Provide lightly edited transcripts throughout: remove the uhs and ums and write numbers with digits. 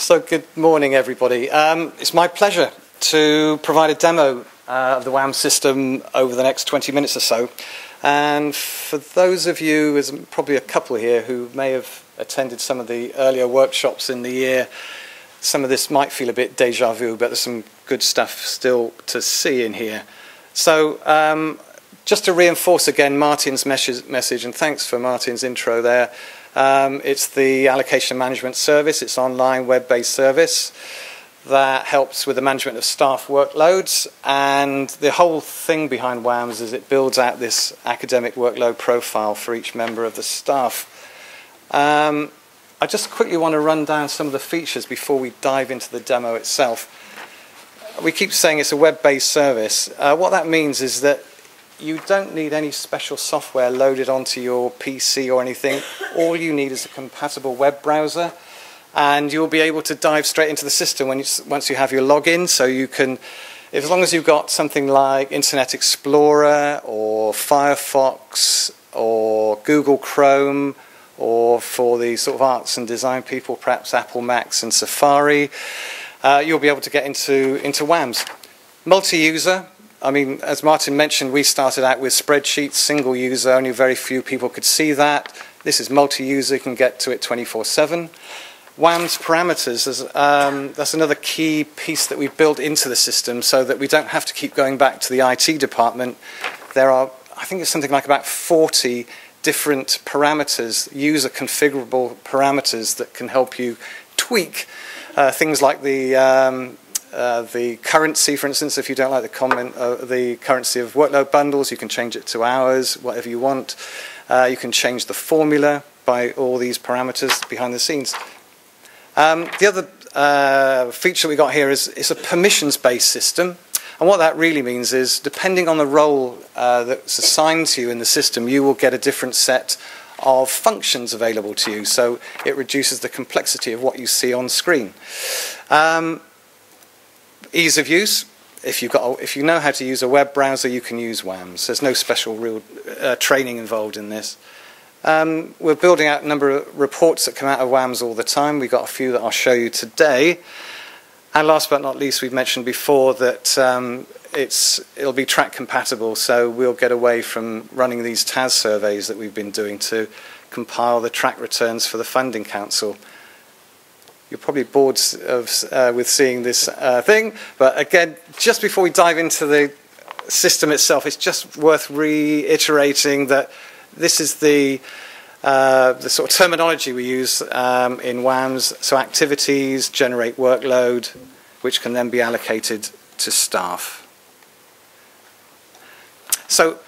So good morning, everybody. It's my pleasure to provide a demo of the WAMS system over the next 20 minutes or so. And for those of you, there's probably a couple here who may have attended some of the earlier workshops in the year, some of this might feel a bit déjà vu, but there's some good stuff still to see in here. So just to reinforce again Martin's message, and thanks for Martin's intro there, it's the Allocation Management Service. It's an online web-based service that helps with the management of staff workloads, and the whole thing behind WAMS is it builds out this academic workload profile for each member of the staff. I just quickly want to run down some of the features before we dive into the demo itself. We keep saying it's a web-based service. What that means is that you don't need any special software loaded onto your PC or anything. All you need is a compatible web browser, and you'll be able to dive straight into the system once you have your login. So you can, as long as you've got something like Internet Explorer or Firefox or Google Chrome, or for the sort of arts and design people, perhaps Apple Macs and Safari, you'll be able to get into WAMS. Multi-user. I mean, as Martin mentioned, we started out with spreadsheets, single user, only very few people could see that. This is multi-user, you can get to it 24/7. WAMS parameters, that's another key piece that we've built into the system so that we don't have to keep going back to the IT department. There are, I think it's something like about 40 different parameters, user configurable parameters that can help you tweak things like the currency, for instance. If you don't like the currency of workload bundles, you can change it to hours, whatever you want. You can change the formula by all these parameters behind the scenes. The other feature we got here is it's a permissions-based system. And what that really means is, depending on the role that's assigned to you in the system, you will get a different set of functions available to you. So it reduces the complexity of what you see on screen. Ease of use. If you know how to use a web browser, you can use WAMS. There's no special real training involved in this. We're building out a number of reports that come out of WAMS all the time. We've got a few that I'll show you today. And last but not least, we've mentioned before that it'll be track compatible, so we'll get away from running these TAS surveys that we've been doing to compile the track returns for the Funding Council. You're probably bored with seeing this thing, but again, just before we dive into the system itself, it's just worth reiterating that this is the sort of terminology we use in WAMS. So activities generate workload, which can then be allocated to staff. So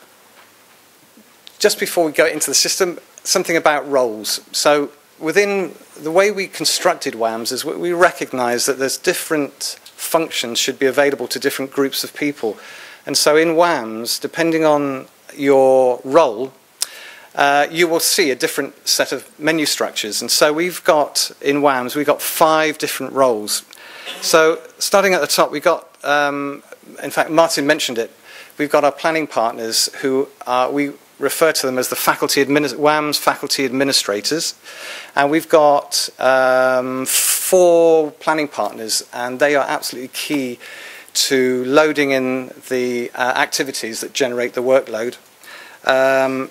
just before we go into the system, something about roles. So within the way we constructed WAMS is we recognize that there's different functions should be available to different groups of people. And so in WAMS, depending on your role, you will see a different set of menu structures. And so we've got, in WAMS, we've got 5 different roles. So starting at the top, we've got, in fact, Martin mentioned it, we've got our planning partners who we refer to them as the WAMS faculty administrators. And we've got 4 planning partners, and they are absolutely key to loading in the activities that generate the workload.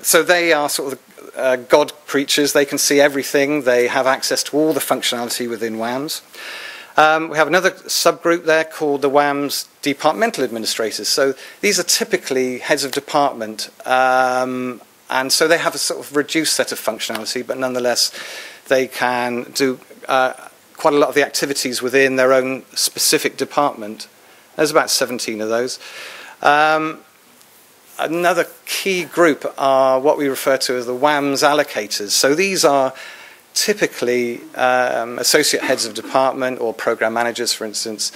So they are sort of God creatures. They can see everything. They have access to all the functionality within WAMS. We have another subgroup there called the WAMS departmental administrators. So these are typically heads of department, and so they have a sort of reduced set of functionality, but nonetheless they can do quite a lot of the activities within their own specific department. There's about 17 of those. Another key group are what we refer to as the WAMS allocators. So these are typically associate heads of department or program managers, for instance.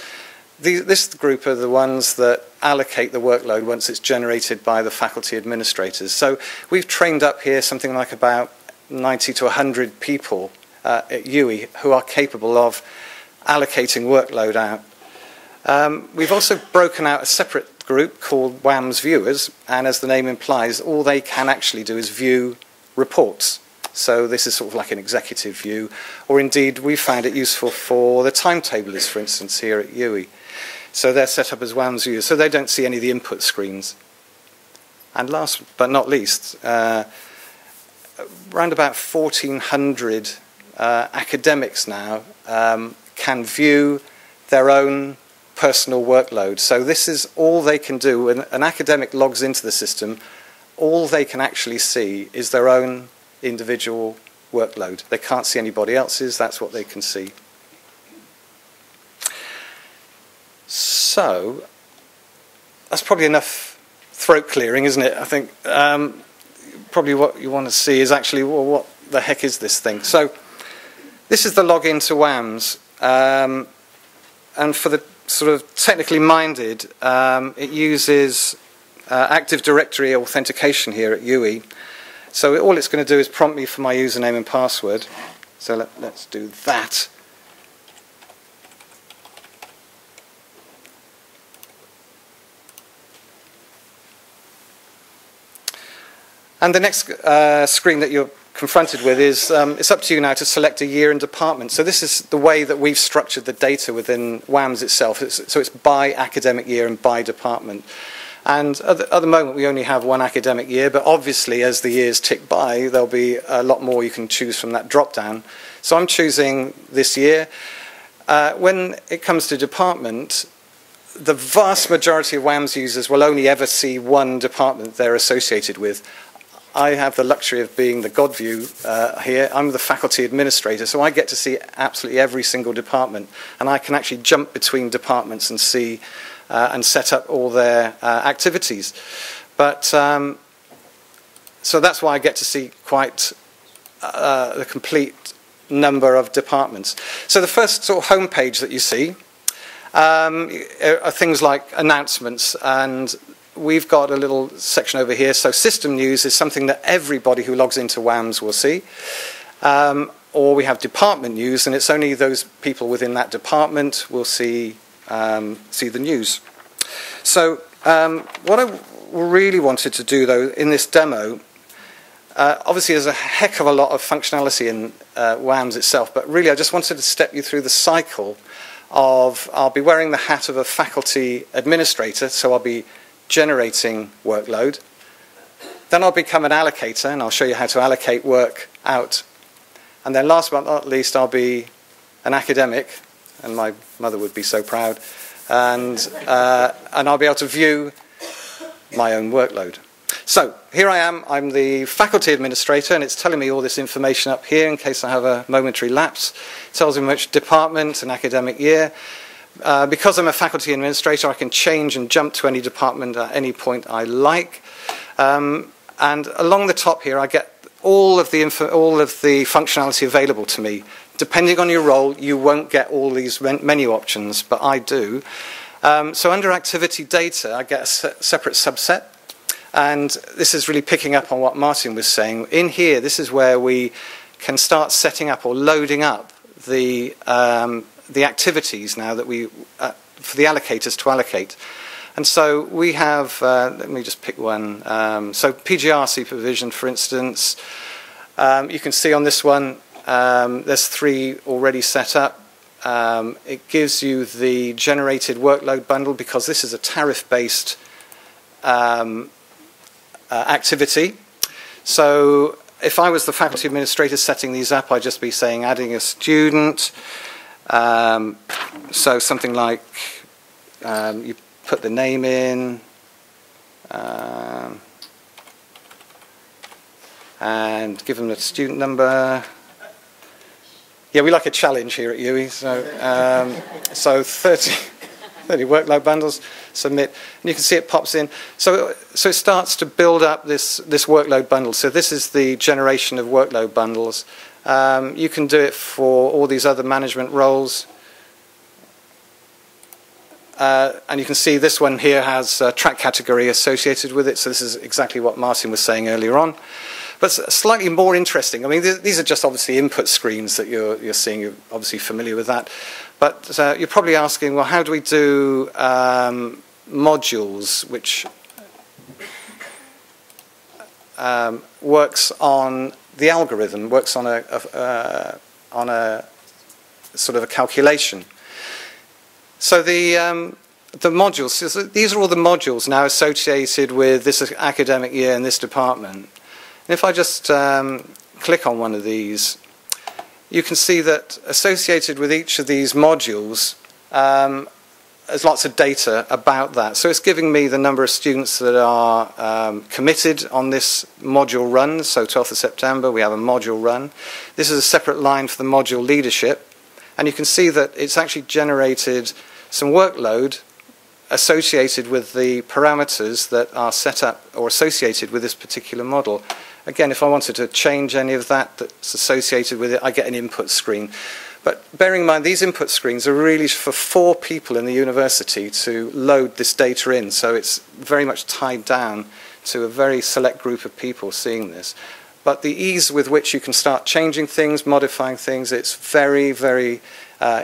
This group are the ones that allocate the workload once it's generated by the faculty administrators. So we've trained up here something like about 90 to 100 people at UWE who are capable of allocating workload out. We've also broken out a separate group called WAMS viewers, and as the name implies, all they can actually do is view reports. So this is sort of like an executive view, or indeed we found it useful for the timetablers, for instance, here at UWE. So they're set up as WAMS views, so they don't see any of the input screens. And last but not least, around about 1,400 academics now can view their own personal workload. So this is all they can do. When an academic logs into the system, all they can actually see is their own individual workload. They can't see anybody else's, that's what they can see. So, that's probably enough throat clearing, isn't it? I think probably what you want to see is actually, well, what the heck is this thing? So, this is the login to WAMS, and for the sort of technically minded, it uses Active Directory authentication here at UWE. So all it's going to do is prompt me for my username and password. So let's do that. And the next screen that you're confronted with is, it's up to you now to select a year and department. So this is the way that we've structured the data within WAMS itself. So it's by academic year and by department. And at the moment we only have one academic year, but obviously as the years tick by there'll be a lot more you can choose from that drop down. So I'm choosing this year. When it comes to department, the vast majority of WAMS users will only ever see one department they're associated with. I have the luxury of being the God view here. I'm the faculty administrator, so I get to see absolutely every single department, and I can actually jump between departments and see and set up all their activities. But so that's why I get to see quite the complete number of departments. So the first sort of home page that you see are things like announcements, and we've got a little section over here. So system news is something that everybody who logs into WAMS will see. Or we have department news, and it's only those people within that department will see the news. So what I really wanted to do, though, in this demo, obviously there's a heck of a lot of functionality in WAMS itself, but really I just wanted to step you through the cycle of, I'll be wearing the hat of a faculty administrator, so I'll be generating workload. Then I'll become an allocator, and I'll show you how to allocate work out. And then last but not least, I'll be an academic, and my mother would be so proud, and I'll be able to view my own workload. So here I am, I'm the faculty administrator, and it's telling me all this information up here in case I have a momentary lapse. It tells me which department and academic year. Because I'm a faculty administrator, I can change and jump to any department at any point I like. And along the top here, I get all of the functionality available to me. Depending on your role, you won't get all these menu options, but I do. So under activity data, I get a separate subset. And this is really picking up on what Martin was saying. In here, this is where we can start setting up or loading up the activities now that for the allocators to allocate. And so we have, let me just pick one. So PGR supervision, for instance. You can see on this one, there's 3 already set up. It gives you the generated workload bundle because this is a tariff-based activity. So if I was the faculty administrator setting these up, I'd just be saying adding a student. So something like you put the name in, and give them the student number. Yeah, we like a challenge here at UWE. So 30 workload bundles, submit, and you can see it pops in. So it starts to build up this workload bundle. So this is the generation of workload bundles. You can do it for all these other management roles. And you can see this one here has a track category associated with it. So this is exactly what Martin was saying earlier on. But slightly more interesting. I mean, these are just obviously input screens that you're seeing. You're obviously familiar with that. But you're probably asking, well, how do we do modules, which works on the algorithm works on a sort of a calculation. So the modules, these are all the modules now associated with this academic year in this department. And if I just click on one of these, you can see that associated with each of these modules, there's lots of data about that. So it's giving me the number of students that are committed on this module run. So 12th of September, we have a module run. This is a separate line for the module leadership. And you can see that it's actually generated some workload associated with the parameters that are set up or associated with this particular model. Again, if I wanted to change any of that that's associated with it, I get an input screen. But bearing in mind, these input screens are really for 4 people in the university to load this data in. So it's very much tied down to a very select group of people seeing this. But the ease with which you can start changing things, modifying things, it's very, very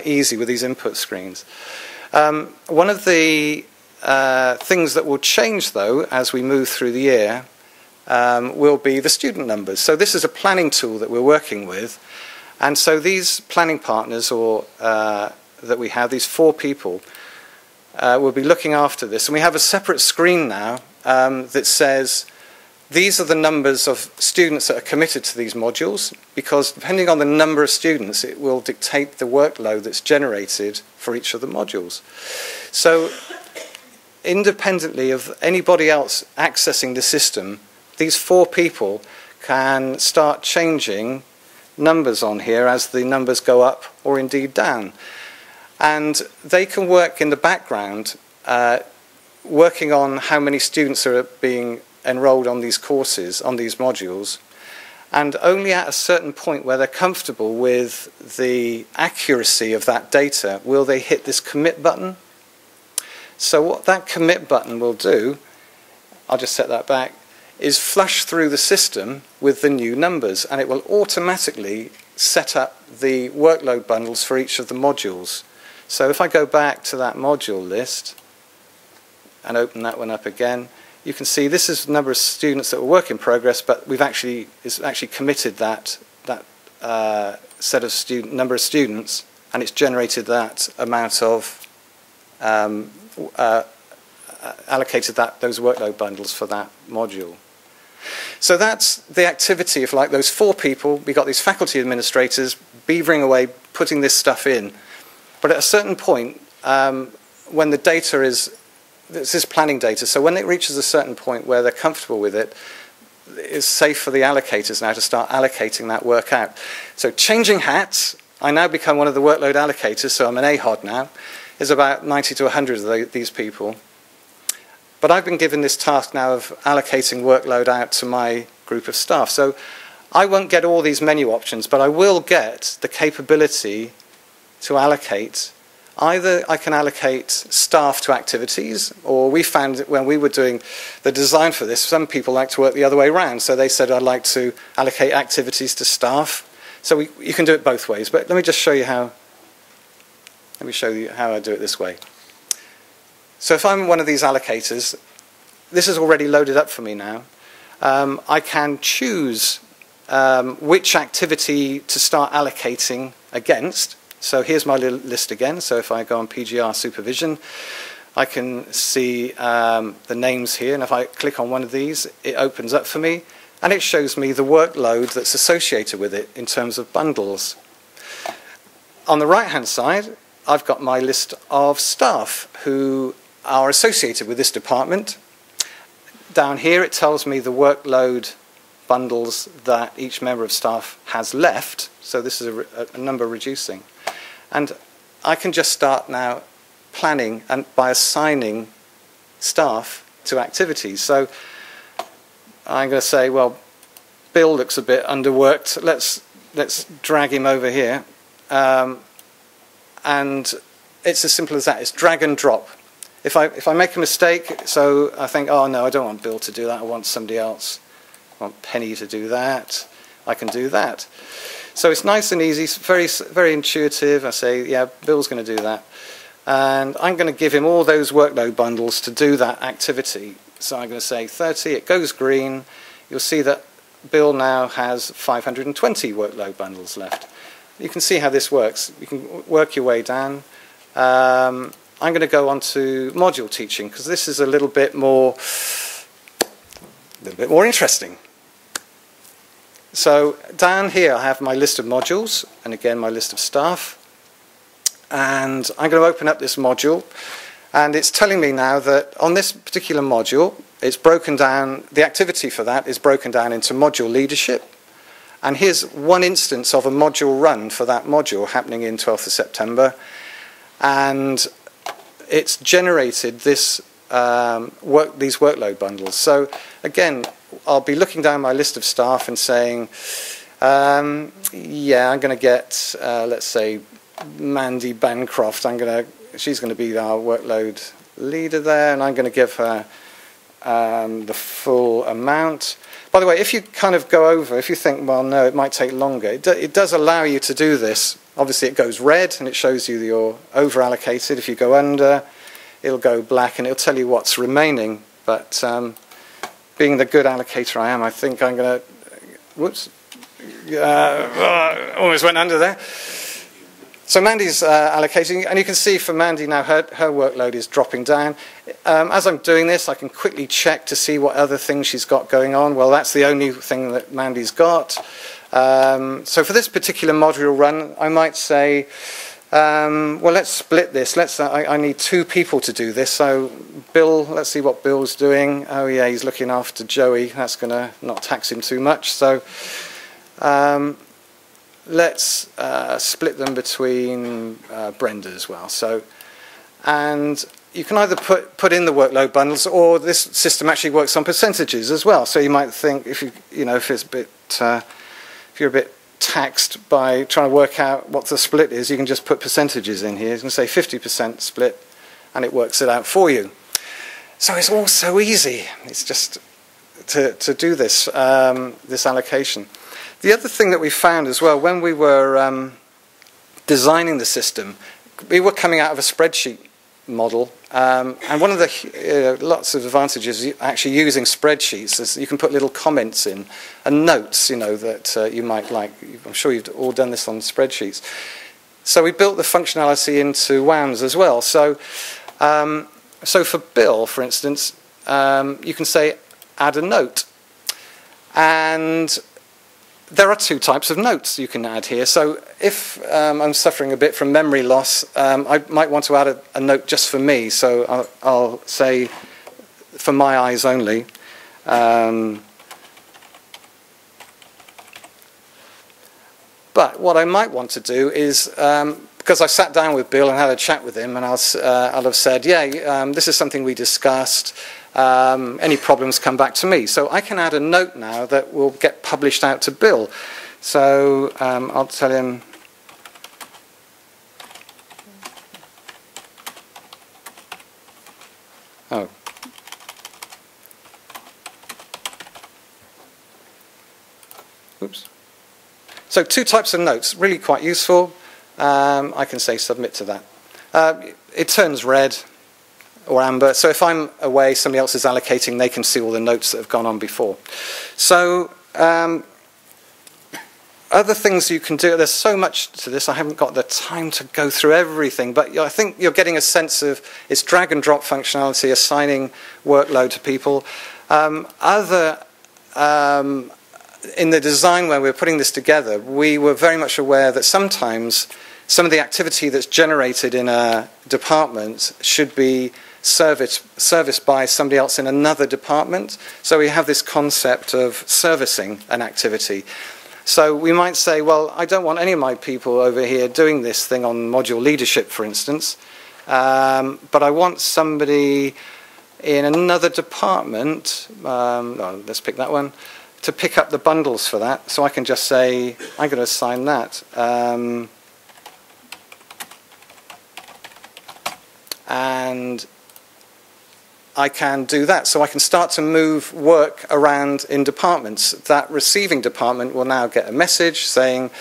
easy with these input screens. One of the things that will change, though, as we move through the year, will be the student numbers. So this is a planning tool that we're working with. And so these planning partners that we have, these 4 people, will be looking after this. And we have a separate screen now that says these are the numbers of students that are committed to these modules, because depending on the number of students, it will dictate the workload that's generated for each of the modules. So independently of anybody else accessing the system, these 4 people can start changing numbers on here as the numbers go up or indeed down. And they can work in the background, working on how many students are being enrolled on these courses, on these modules, and only at a certain point where they're comfortable with the accuracy of that data will they hit this commit button. So what that commit button will do, I'll just set that back, is flush through the system with the new numbers, and it will automatically set up the workload bundles for each of the modules. So if I go back to that module list and open that one up again, you can see this is the number of students that were work in progress, but it's actually committed that set of number of students, and it's generated that amount of allocated those workload bundles for that module. So that's the activity of like those 4 people. We got these faculty administrators beavering away, putting this stuff in. But at a certain point, when the data this is planning data, so when it reaches a certain point where they're comfortable with it, it's safe for the allocators now to start allocating that work out. So changing hats, I now become one of the workload allocators, so I'm an AHOD now. There's about 90 to 100 of these people. But I've been given this task now of allocating workload out to my group of staff. So I won't get all these menu options, but I will get the capability to allocate. Either I can allocate staff to activities, or we found that when we were doing the design for this, some people like to work the other way around. So they said, I'd like to allocate activities to staff. So you can do it both ways. But let me just show you how. Let me show you how I do it this way. So if I'm one of these allocators, this is already loaded up for me now. I can choose which activity to start allocating against. So here's my little list again. So if I go on PGR supervision, I can see the names here. And if I click on one of these, it opens up for me. And it shows me the workload that's associated with it in terms of bundles. On the right-hand side, I've got my list of staff who are associated with this department. Down here it tells me the workload bundles that each member of staff has left. So this is a number reducing. And I can just start now planning and by assigning staff to activities. So I'm going to say, well, Bill looks a bit underworked. Let's drag him over here. And it's as simple as that. It's drag and drop. If I make a mistake, so I think, oh no, I don't want Bill to do that. I want somebody else. I want Penny to do that. I can do that. So it's nice and easy, very, very intuitive. I say, yeah, Bill's going to do that. And I'm going to give him all those workload bundles to do that activity. So I'm going to say 30, it goes green. You'll see that Bill now has 520 workload bundles left. You can see how this works. You can work your way down. I'm going to go on to module teaching because this is a little bit more interesting. So down here I have my list of modules and again my list of staff. And I'm going to open up this module, and it's telling me now that on this particular module, it's broken down, the activity for that is broken down into module leadership. And here's one instance of a module run for that module happening in 12th of September. And it's generated this, these workload bundles. So again, I'll be looking down my list of staff and saying, yeah, I'm going to get, let's say, Mandy Bancroft. She's going to be our workload leader there, and I'm going to give her the full amount. By the way, if you kind of go over, if you think, well, no, it might take longer, it does allow you to do this. Obviously, it goes red, and it shows you that you're over-allocated. If you go under, it'll go black, and it'll tell you what's remaining. But being the good allocator I am, I think I'm going to... Whoops. Almost went under there. So Mandy's allocating, and you can see for Mandy now her workload is dropping down. As I'm doing this, I can quickly check to see what other things she's got going on. Well, that's the only thing that Mandy's got. So for this particular module run, I might say, well, let's split this. I need 2 people to do this. So Bill, let's see what Bill's doing. Oh yeah, he's looking after Joey. That's going to not tax him too much. So let's split them between Brenda as well. So, and you can either put in the workload bundles, or this system actually works on percentages as well. So you might think if if it's a bit, if you're a bit taxed by trying to work out what the split is, you can just put percentages in here. You can say 50% split, and it works it out for you. So it's all so easy. It's just to do this this allocation. The other thing that we found as well, when we were designing the system, we were coming out of a spreadsheet model, and one of the lots of advantages of actually using spreadsheets is you can put little comments in and notes, that you might like. I'm sure you've all done this on spreadsheets. So we built the functionality into WAMS as well. So, so for Bill, for instance, you can say add a note, and there are 2 types of notes you can add here. So if I'm suffering a bit from memory loss, I might want to add a note just for me. So I'll say, for my eyes only. But what I might want to do is, because I sat down with Bill and had a chat with him, and I'll have said, yeah, this is something we discussed. Any problems come back to me. So I can add a note now that will get published out to Bill. So I'll tell him, oh, oops. So 2 types of notes, really quite useful. I can say submit to that. It turns red or amber, so if I'm away, somebody else is allocating, they can see all the notes that have gone on before. So other things you can do, there's so much to this, I haven't got the time to go through everything, but I think you're getting a sense of its drag and drop functionality, assigning workload to people. In the design when we were putting this together, we were very much aware that sometimes some of the activity that's generated in a department should be serviced by somebody else in another department. So we have this concept of servicing an activity. So we might say, well, I don't want any of my people over here doing this thing on module leadership, for instance, but I want somebody in another department, let's pick that one, to pick up the bundles for that. So I can just say, I'm going to assign that. And I can do that. So I can start to move work around in departments. That receiving department will now get a message saying,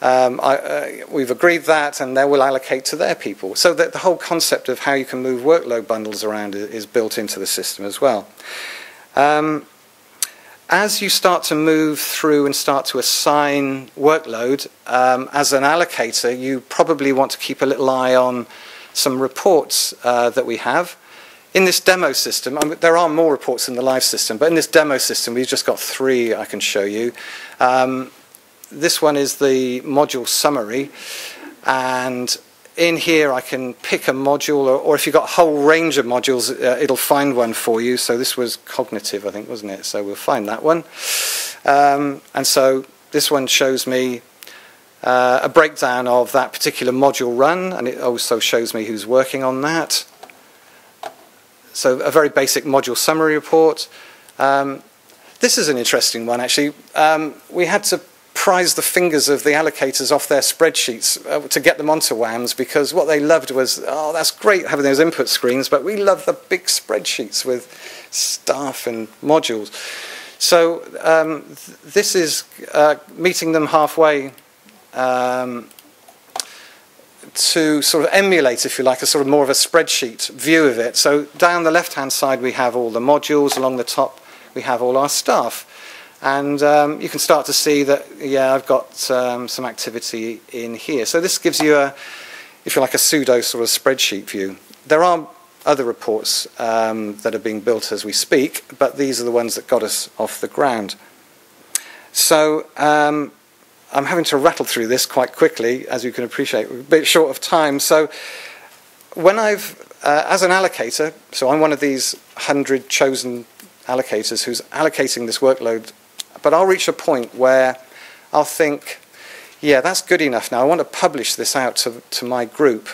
we've agreed that, and they will allocate to their people. So that the whole concept of how you can move workload bundles around is built into the system as well. As you start to move through and start to assign workload, as an allocator, you probably want to keep a little eye on some reports that we have. In this demo system, there are more reports in the live system, but in this demo system, we've just got 3 I can show you. This one is the module summary, and in here I can pick a module, or if you've got a whole range of modules, it'll find one for you. So this was cognitive, I think, wasn't it? So we'll find that one. And so this one shows me a breakdown of that particular module run, and it also shows me who's working on that. So a very basic module summary report. This is an interesting one, actually. We had to prise the fingers of the allocators off their spreadsheets to get them onto WAMS, because what they loved was, oh, that's great having those input screens, but we love the big spreadsheets with staff and modules. So this is meeting them halfway to sort of emulate, if you like, a sort of more of a spreadsheet view of it. So down the left-hand side we have all the modules, along the top we have all our staff. And you can start to see that, yeah, I've got some activity in here. So this gives you, if you like, a pseudo sort of spreadsheet view. There are other reports that are being built as we speak, but these are the ones that got us off the ground. So I'm having to rattle through this quite quickly, as you can appreciate. We're a bit short of time. So when I've, as an allocator, so I'm one of these 100 chosen allocators who's allocating this workload, but I'll reach a point where I'll think, yeah, that's good enough now. I want to publish this out to my group.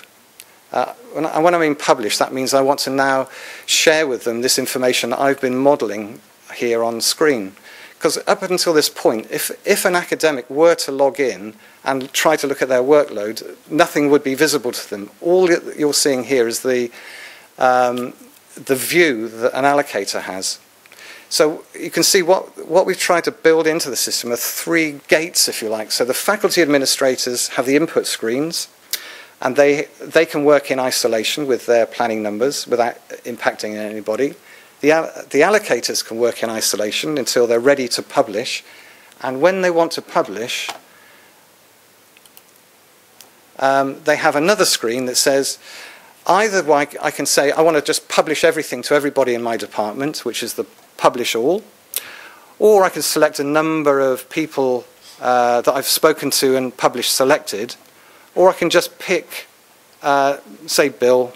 When I mean publish, that means I want to now share with them this information that I've been modelling here on screen. Because up until this point, if an academic were to log in and try to look at their workload, nothing would be visible to them. All that you're seeing here is the view that an allocator has. So you can see what we've tried to build into the system are 3 gates, if you like. So the faculty administrators have the input screens, and they can work in isolation with their planning numbers without impacting anybody. The allocators can work in isolation until they're ready to publish, and when they want to publish, they have another screen that says, either I can say I want to just publish everything to everybody in my department, which is the publish all, or I can select a number of people that I've spoken to and publish selected, or I can just pick, say, Bill,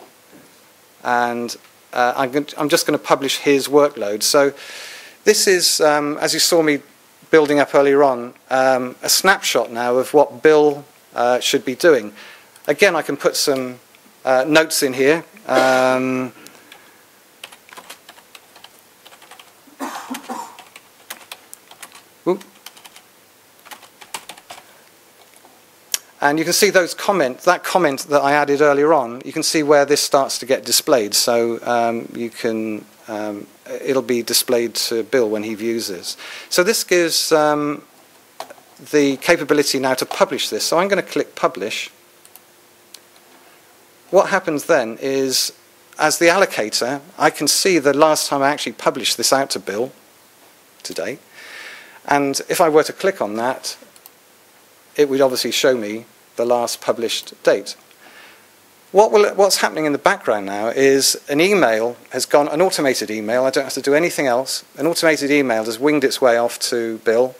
and I'm just going to publish his workload. So this is, as you saw me building up earlier on, a snapshot now of what Bill should be doing. Again, I can put some notes in here. And you can see those that comment that I added earlier on, you can see where this starts to get displayed. So you can, it'll be displayed to Bill when he views this. So this gives the capability now to publish this. So I'm going to click Publish. What happens then is, as the allocator, I can see the last time I actually published this out to Bill today. And if I were to click on that, it would obviously show me the last published date. What's happening in the background now is an email has gone, an automated email, I don't have to do anything else, an automated email has winged its way off to Bill,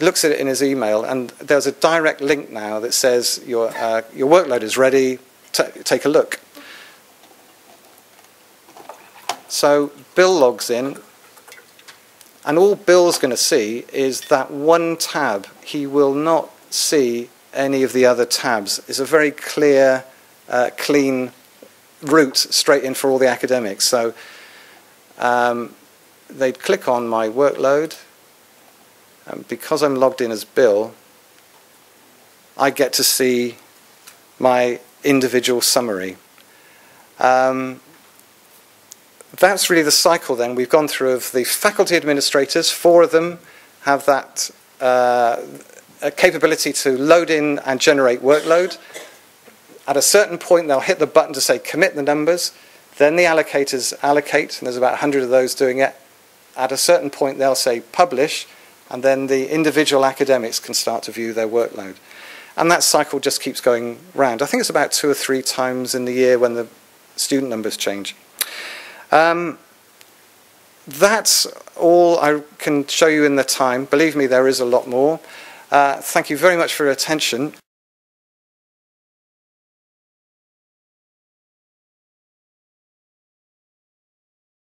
looks at it in his email, and there's a direct link now that says your workload is ready, take a look. So Bill logs in, and all Bill's going to see is that one tab. He will not see any of the other tabs. It's a very clear, clean route straight in for all the academics. So they'd click on my workload, and because I'm logged in as Bill, I get to see my individual summary. That's really the cycle then we've gone through of the faculty administrators. 4 of them have that capability to load in and generate workload. At a certain point they'll hit the button to say commit the numbers, then the allocators allocate, and there's about 100 of those doing it, at a certain point they'll say publish, and then the individual academics can start to view their workload. And that cycle just keeps going round. I think it's about 2 or 3 times in the year when the student numbers change. That's all I can show you in the time. Believe me, there is a lot more. Thank you very much for your attention.